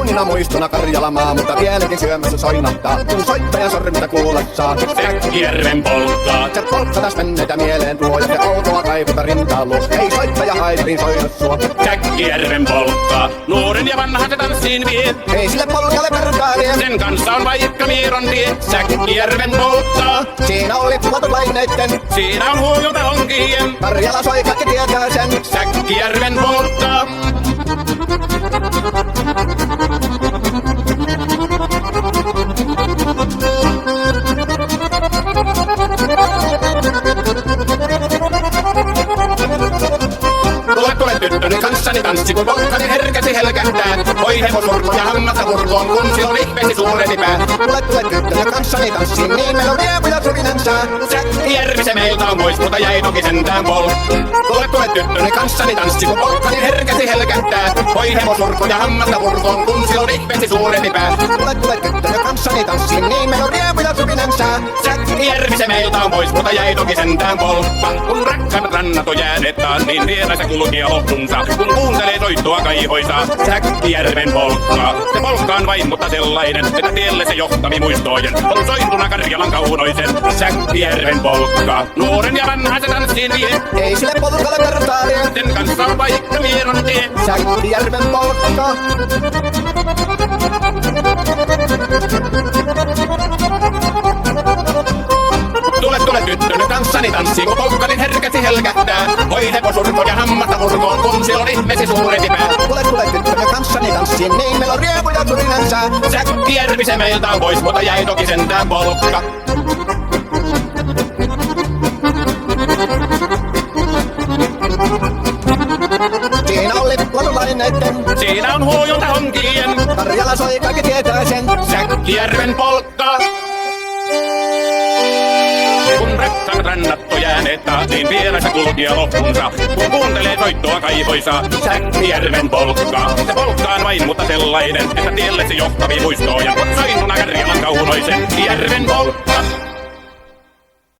Kauniina muistona Karjalamaa, mutta vieläkin syömässä soinahtaa, kun soittajan sormista kuulla saa. Säkkijärven polkkaa. Se polkka taas menneitä mieleen tuo, ja se outoa kaivuta rintaan luo. Ei soittaja hairiin soida sua. Säkkijärven polkkaa. Nuoren ja vanhan se tanssiin vie. Ei sille polkalle vertaalia. Sen kanssa on vaikka Miiron tie. Säkkijärven polkkaa. Siinä oli puhatulaineitten. Siinä on huojota onkien. Karjala soi, kaikki tietää sen. Säkkijärven polkkaa. Tule tyttöni kanssani tanssi, kun polkkani herkäsi helkähtää. Oi hevosurkku ja hammasta hurkoon, kun silloin ihmeesi suureni pää. Tule tyttöni kanssani tanssi, niin meillä on riemuja surinansa. Säkkijärvi se meiltä on pois, mutta jäi toki sentään polkka. Tule tyttöni kanssani tanssi, kun polkkani herkäsi helkähtää. Oi hevosurkku ja hammasta hurkoon, kun silloin ihmeesi suureni pää. Tule tyttöni kanssani tanssi, niin meillä on riemuja surinansa. Säkkijärvi se meiltä on pois, mutta jäi toki sentään polkka. Kun rakkaat rannat on jääneet taas, niin vielä se kulkija loppunsa. Kun kuuntelee soittoa kaihoisaa, Säkkijärven polkkaa. Se polkka on vain, mutta sellainen, että tielle se johtavi muistojen. On sointuna Karjalan kaunoisen, Säkkijärven polkkaa. Nuoren ja vanhan se tanssiin vie. Ei sille polkalle vertaalia. Sen kanssa on vaikka Mieron tie. Säkkijärven polkka. Tule tyttöni kanssani tanssiin, kun polkkani herkäsi helkähtää. Oi hevosurko ja hammasta hurkoon, kun silloin ihmeesi suureni pää. Tule tyttöni kanssani tanssiin, niin meillä on riemuja surinansa. Säkkijärvi se meiltä on pois, mutta jäi toki sentään polkka. Siinä oli puhatulaineitten. Siinä on huojota onkien. Karjala soi, kaikki tietää sen. Säkkijärven polkkaa. Kun rakkaat rannat on jääneet taas, niin vielä se kulkija loppunsa. Kun kuuntelee soittoa kaivoisaa, Säkkijärven polkkaa. Se polkkaa vain, mutta sellainen, että tielle se johtavi muistoja. Sointuna Karjalan kaunoisen, Järven polkka.